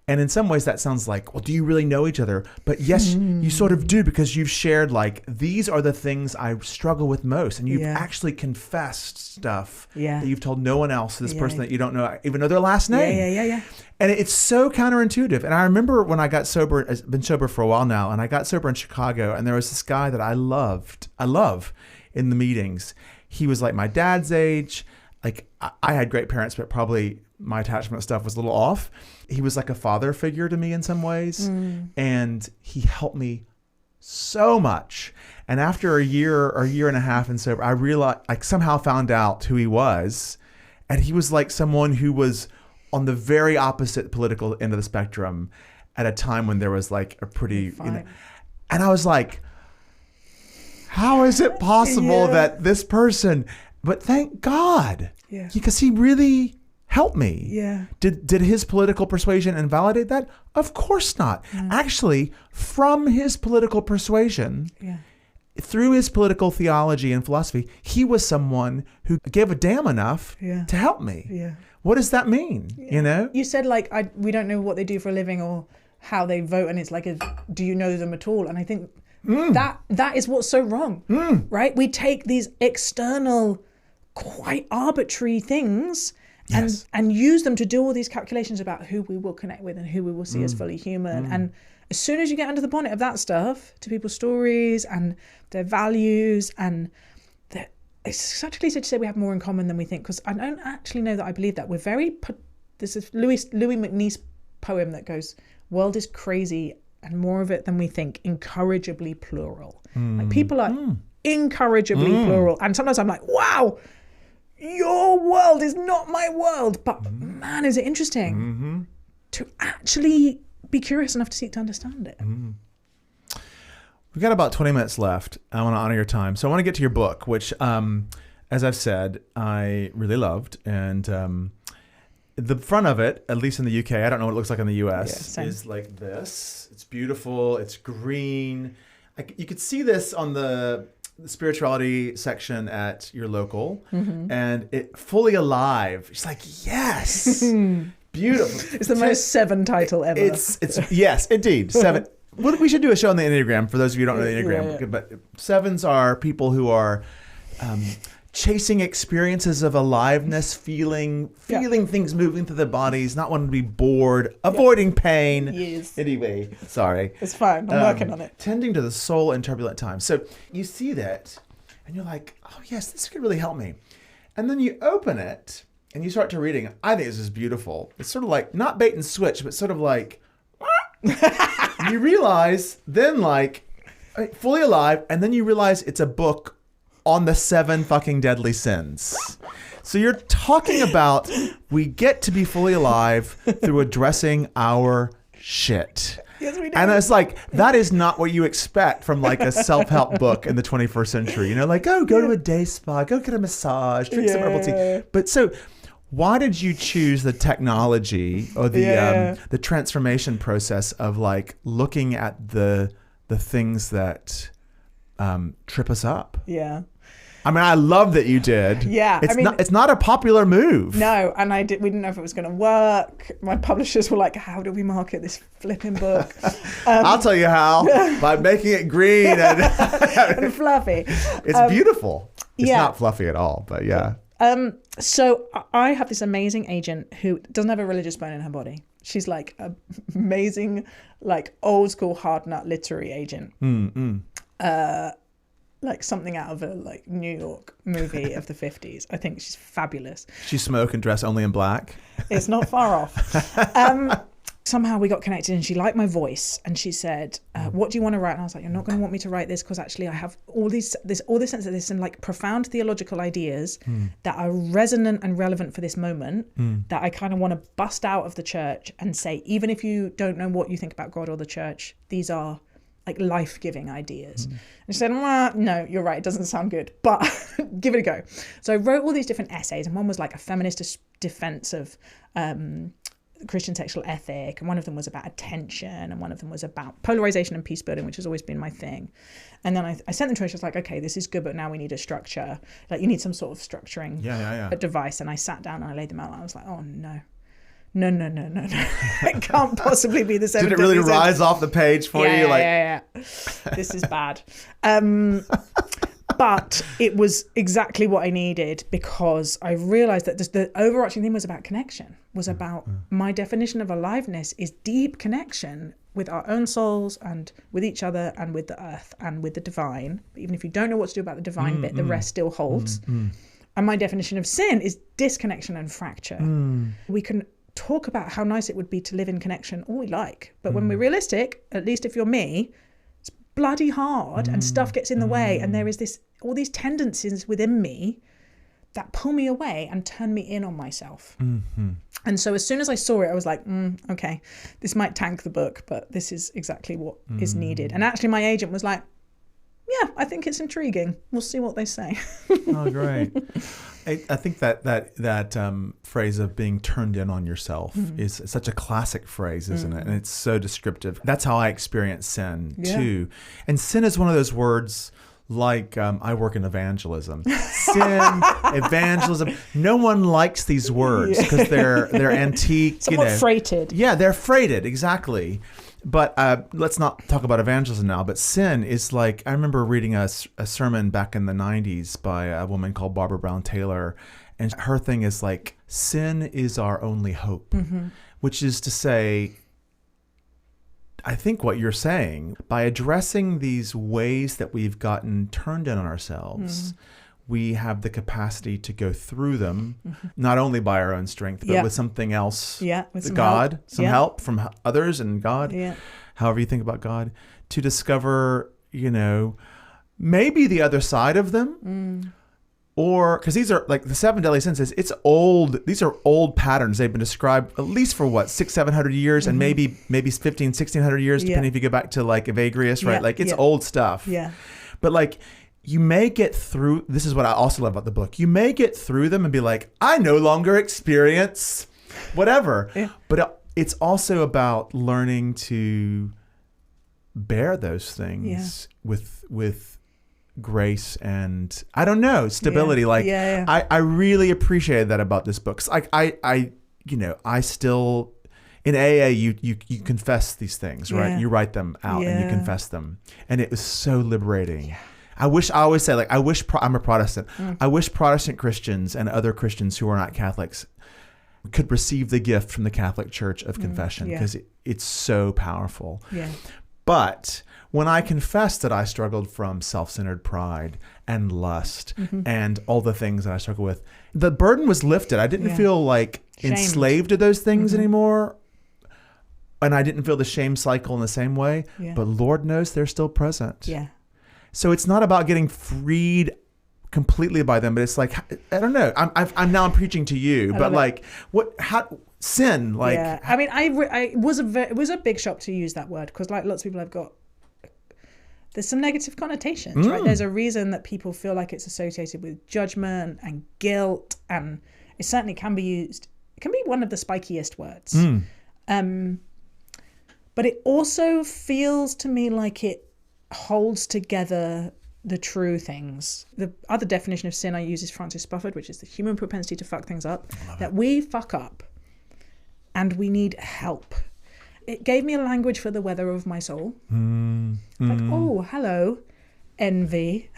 Speaker 1: And in some ways that sounds like, well, do you really know each other? But yes, you sort of do, because you've shared like, these are the things I struggle with most. And you've actually confessed stuff that you've told no one else to this person that you don't know, even know their last name. And it's so counterintuitive. And I remember when I got sober, I've been sober for a while now, and I got sober in Chicago, and there was this guy that I love in the meetings. He was like my dad's age. Like I had great parents, but probably my attachment stuff was a little off. He was like a father figure to me in some ways. And he helped me so much. And after a year or a year and a half in sober, I realized, like, somehow found out who he was. And he was like someone who was on the very opposite political end of the spectrum at a time when there was like a pretty, and I was like, how is it possible that this person, but thank God, because he really helped me. Did his political persuasion invalidate that? Of course not. Actually, from his political persuasion, through his political theology and philosophy, he was someone who gave a damn enough to help me. What does that mean? You know? You
Speaker 2: said like, we don't know what they do for a living or how they vote, and it's like, do you know them at all? And I think that is what's so wrong, right? We take these external, quite arbitrary things and use them to do all these calculations about who we will connect with and who we will see as fully human. And as soon as you get under the bonnet of that stuff, to people's stories and their values, and it's such a cliche to say we have more in common than we think, because I don't actually know that I believe that. We're very, this is Louis McNeice poem that goes, world is crazy and more of it than we think, incorrigibly plural. Like people are incorrigibly plural. And sometimes I'm like, wow, your world is not my world. But man, is it interesting to actually be curious enough to seek to understand it.
Speaker 1: We've got about 20 minutes left. I want to honor your time. So I want to get to your book, which, as I've said, I really loved. And the front of it, at least in the UK, I don't know what it looks like in the US, is like this. It's beautiful. It's green. You could see this on the spirituality section at your local. And it fully alive. It's like, yes. Beautiful.
Speaker 2: It's the most Seven title ever.
Speaker 1: It's yes, indeed. Seven. Well, we should do a show on the Enneagram for those of you who don't know the Enneagram.
Speaker 2: Yeah.
Speaker 1: But sevens are people who are chasing experiences of aliveness, feeling things moving through their bodies, not wanting to be bored, avoiding pain.
Speaker 2: Yes.
Speaker 1: Anyway, sorry.
Speaker 2: It's fine. I'm working on it.
Speaker 1: Tending to the soul in turbulent times. So you see that and you're like, oh yes, this could really help me. And then you open it and you start to reading. I think this is beautiful. It's sort of like, not bait and switch, but sort of like, you realize then like, fully alive, and then you realize it's a book on the 7 fucking deadly sins. So you're talking about we get to be fully alive through addressing our shit.
Speaker 2: Yes, we do.
Speaker 1: And it's like, that is not what you expect from like a self-help book in the 21st century. You know, like, oh, go to a day spa, go get a massage, drink some herbal tea. But so why did you choose the technology or the transformation process of like looking at the things that trip us up?
Speaker 2: Yeah.
Speaker 1: I mean, I love that you did.
Speaker 2: Yeah,
Speaker 1: it's not a popular move.
Speaker 2: No, and we didn't know if it was going to work. My publishers were like, how do we market this flipping book?
Speaker 1: I'll tell you how. By making it green
Speaker 2: and fluffy.
Speaker 1: It's beautiful. It's not fluffy at all, but yeah.
Speaker 2: So I have this amazing agent who doesn't have a religious bone in her body. She's like an amazing, like old school hard nut literary agent. Like something out of a like New York movie of the 50s. I think she's fabulous.
Speaker 1: She smoke and dress only in black.
Speaker 2: It's not far off. Somehow we got connected and she liked my voice and she said, what do you want to write? And I was like, you're not going to want me to write this because actually I have all this sense of this and like profound theological ideas that are resonant and relevant for this moment that I kind of want to bust out of the church and say, even if you don't know what you think about God or the church, these are like life-giving ideas. And she said, no, you're right, it doesn't sound good, but give it a go. So I wrote all these different essays, and one was like a feminist defense of Christian sexual ethic, and one of them was about attention, and one of them was about polarization and peace building, which has always been my thing. And then I sent them to her. She was like, okay, this is good, but now we need a structure. Like, you need some sort of structuring device. And I sat down and I laid them out, and I was like, oh no. No. It can't possibly be the same.
Speaker 1: Did it really rise off the page for you?
Speaker 2: Yeah. This is bad. But it was exactly what I needed, because I realized that the overarching theme was about connection, was about my definition of aliveness is deep connection with our own souls and with each other and with the earth and with the divine. But even if you don't know what to do about the divine bit, the rest still holds. And my definition of sin is disconnection and fracture. We can talk about how nice it would be to live in connection all we like, but when we're realistic, at least if you're me, it's bloody hard and stuff gets in the way, and there is all these tendencies within me that pull me away and turn me in on myself. And so as soon as I saw it, I was like, okay, this might tank the book, but this is exactly what is needed. And actually my agent was like, yeah, I think it's intriguing. We'll see what they say.
Speaker 1: Oh, great. I think that phrase of being turned in on yourself is such a classic phrase, isn't it? And it's so descriptive. That's how I experience sin too. And sin is one of those words, like I work in evangelism. Sin, evangelism. No one likes these words because they're antique.
Speaker 2: Somewhat freighted.
Speaker 1: Yeah, they're freighted, exactly. But let's not talk about evangelism now. But sin is like, I remember reading a sermon back in the 90s by a woman called Barbara Brown Taylor. And her thing is like, sin is our only hope, which is to say, I think what you're saying, by addressing these ways that we've gotten turned in on ourselves, we have the capacity to go through them, not only by our own strength, but with something else,
Speaker 2: with some
Speaker 1: God,
Speaker 2: help.
Speaker 1: some help from others and God, however you think about God, to discover, maybe the other side of them, Or because these are like the 7 deadly sins. It's old. These are old patterns. They've been described at least for what 600-700 years, and maybe 1500-1600 years, depending if you go back to like Evagrius, right? Like it's old stuff.
Speaker 2: Yeah.
Speaker 1: But like you may get through. This is what I also love about the book. You may get through them and be like, I no longer experience whatever. Yeah. But it's also about learning to bear those things with grace and I don't know, stability. I really appreciated that about this book. I still in AA you confess these things, right? You write them out and you confess them, and it was so liberating. I always say I'm a Protestant. I wish Protestant Christians and other Christians who are not Catholics could receive the gift from the Catholic Church of confession, because it's so powerful. But when I confessed that I struggled from self-centered pride and lust and all the things that I struggle with, the burden was lifted. I didn't feel like enslaved to those things anymore. And I didn't feel the shame cycle in the same way. But Lord knows they're still present. So it's not about getting freed completely by them, but it's like, I don't know. I'm preaching to you, but like, sin, like.
Speaker 2: I mean, it was a big shock to use that word, because like lots of people there's some negative connotations, right? There's a reason that people feel like it's associated with judgment and guilt, and it certainly can be used. It can be one of the spikiest words. But it also feels to me like it holds together the true things. The other definition of sin I use is Francis Spufford, which is the human propensity to fuck things up, that we fuck up and we need help. It gave me a language for the weather of my soul. Like, oh, hello, envy.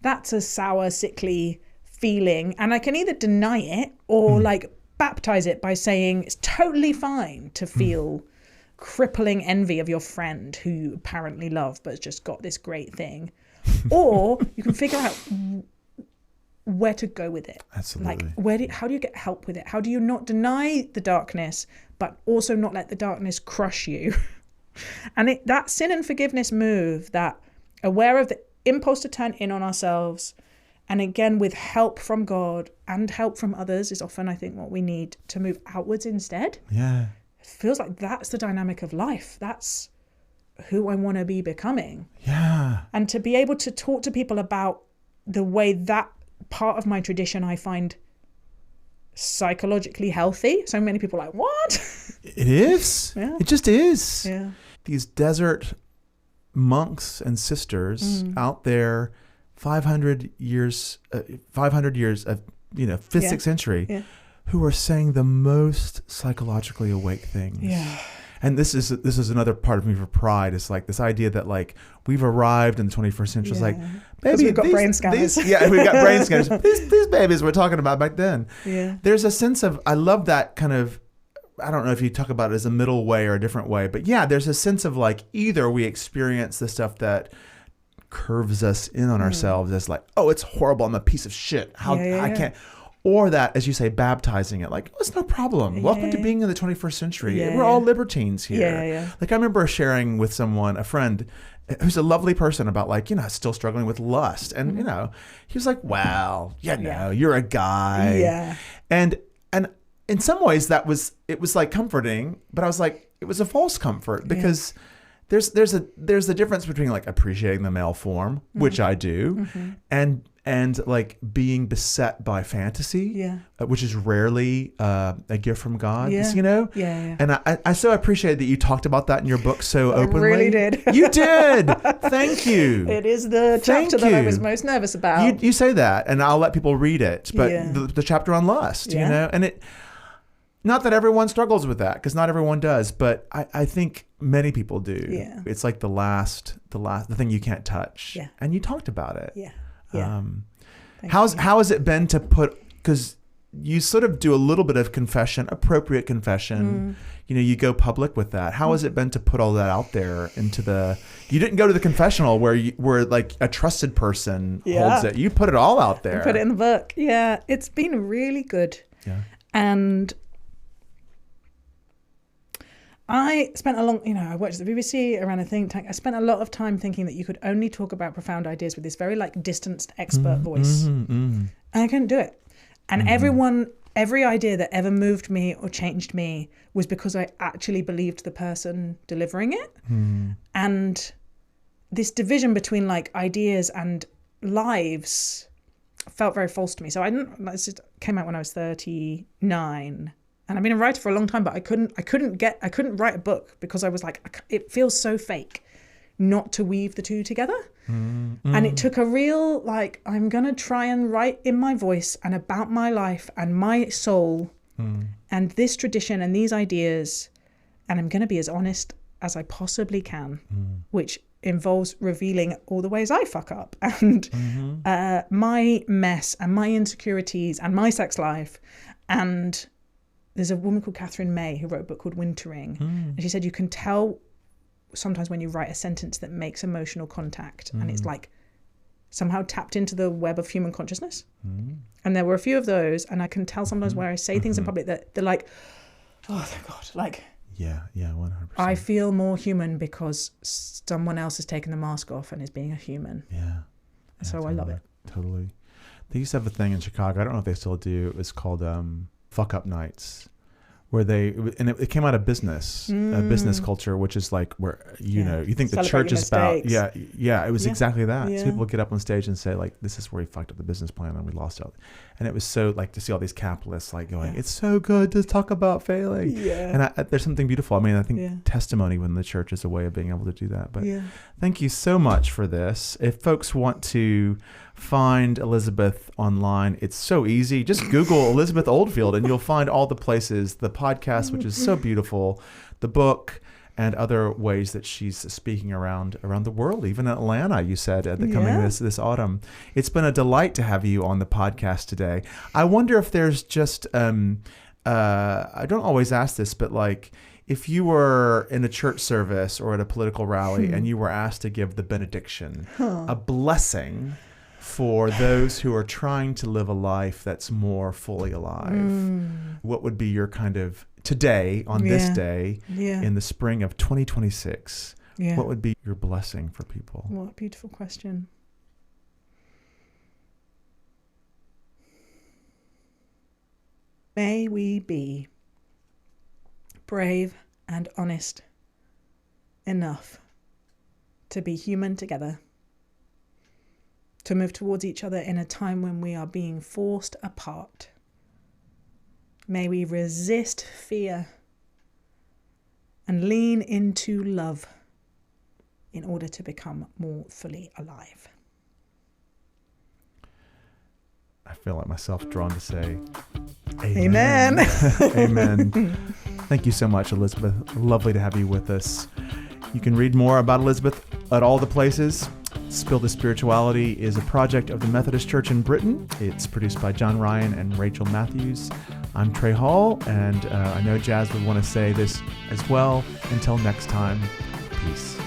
Speaker 2: That's a sour, sickly feeling. And I can either deny it or like baptize it by saying it's totally fine to feel crippling envy of your friend who you apparently love but has just got this great thing. Or you can figure out where to go with it.
Speaker 1: Absolutely.
Speaker 2: Like how do you get help with it? How do you not deny the darkness but also not let the darkness crush you? And that sin and forgiveness move, that aware of the impulse to turn in on ourselves, and again with help from God and help from others, is often I think what we need to move outwards instead. It feels like that's the dynamic of life. That's who I want to be becoming. And to be able to talk to people about the way that part of my tradition I find psychologically healthy. So many people are like, what? It
Speaker 1: is. It just is. These desert monks and sisters out there, 500 years of, 5th, 6th century, who are saying the most psychologically awake things. And this is another part of me for pride. It's like this idea that like we've arrived in the 21st century. It's like, baby,
Speaker 2: we've got brain scanners.
Speaker 1: we've got brain scanners. These babies we're talking about back then. There's a sense of, I love that kind of, I don't know if you talk about it as a middle way or a different way, but there's a sense of like either we experience the stuff that curves us in on ourselves as like, oh, it's horrible, I'm a piece of shit. I can't. Or that, as you say, baptizing it, like, oh, it's no problem. Welcome to being in the 21st century. We're all libertines here. Like I remember sharing with someone, a friend, who's a lovely person, about like, still struggling with lust. And, he was like, well, you're a guy. And in some ways it was like comforting, but I was like, it was a false comfort, because there's a difference between like appreciating the male form, which I do, and like being beset by fantasy, which is rarely a gift from God, And I so appreciate that you talked about that in your book so openly.
Speaker 2: I really did.
Speaker 1: You did. Thank you.
Speaker 2: It is the chapter that I was most nervous about.
Speaker 1: You say that, and I'll let people read it, but the chapter on lust, and it, not that everyone struggles with that, because not everyone does, but I think many people do. It's like the thing you can't touch. And you talked about it. How has it been to put, because you sort of do a little bit of confession, appropriate confession, you go public with that. How has it been to put all that out there you didn't go to the confessional where like a trusted person holds it. You put it all out there.
Speaker 2: I put it in the book. It's been really good. And I spent I worked at the BBC, around a think tank. I spent a lot of time thinking that you could only talk about profound ideas with this very like distanced expert voice. And I couldn't do it. And every idea that ever moved me or changed me was because I actually believed the person delivering it. And this division between like ideas and lives felt very false to me. So this came out when I was 39. And I've been a writer for a long time, but I couldn't write a book because I was like, it feels so fake not to weave the two together. And it took a real, like, I'm going to try and write in my voice and about my life and my soul and this tradition and these ideas. And I'm going to be as honest as I possibly can, which involves revealing all the ways I fuck up and my mess and my insecurities and my sex life. And there's a woman called Catherine May who wrote a book called Wintering. And she said, you can tell sometimes when you write a sentence that makes emotional contact and it's like somehow tapped into the web of human consciousness. And there were a few of those. And I can tell sometimes where I say things in public that they're like, oh, thank God. Like,
Speaker 1: yeah, 100%.
Speaker 2: I feel more human because someone else has taken the mask off and is being a human.
Speaker 1: Yeah.
Speaker 2: So
Speaker 1: totally,
Speaker 2: I love it.
Speaker 1: Totally. They used to have a thing in Chicago. I don't know if they still do. It was called fuck up nights, where it came out of business, business culture, which is like where, you know, you think the church is about, it was exactly that. So people would get up on stage and say like, this is where we fucked up the business plan and we lost it. And it was so like to see all these capitalists like going, it's so good to talk about failing. And there's something beautiful. I mean, I think testimony when the church is a way of being able to do that. But thank you so much for this. If folks want to find Elizabeth online, it's so easy. Just Google Elizabeth Oldfield and you'll find all the places, the podcast, which is so beautiful, the book, and other ways that she's speaking around the world, even in Atlanta, you said, coming this autumn. It's been a delight to have you on the podcast today. I wonder if there's just, I don't always ask this, but like, if you were in a church service or at a political rally and you were asked to give the benediction, a blessing for those who are trying to live a life that's more fully alive, what would be your kind of today, on this day, in the spring of 2026, what would be your blessing for people?
Speaker 2: What a beautiful question. May we be brave and honest enough to be human together, to move towards each other in a time when we are being forced apart. May we resist fear and lean into love in order to become more fully alive.
Speaker 1: I feel like myself drawn to say,
Speaker 2: Amen.
Speaker 1: Amen. Thank you so much, Elizabeth. Lovely to have you with us. You can read more about Elizabeth at all the places. Spill the Spirituality is a project of the Methodist Church in Britain. It's produced by John Ryan and Rachel Matthews. I'm Trey Hall, and I know Jazz would want to say this as well. Until next time, peace.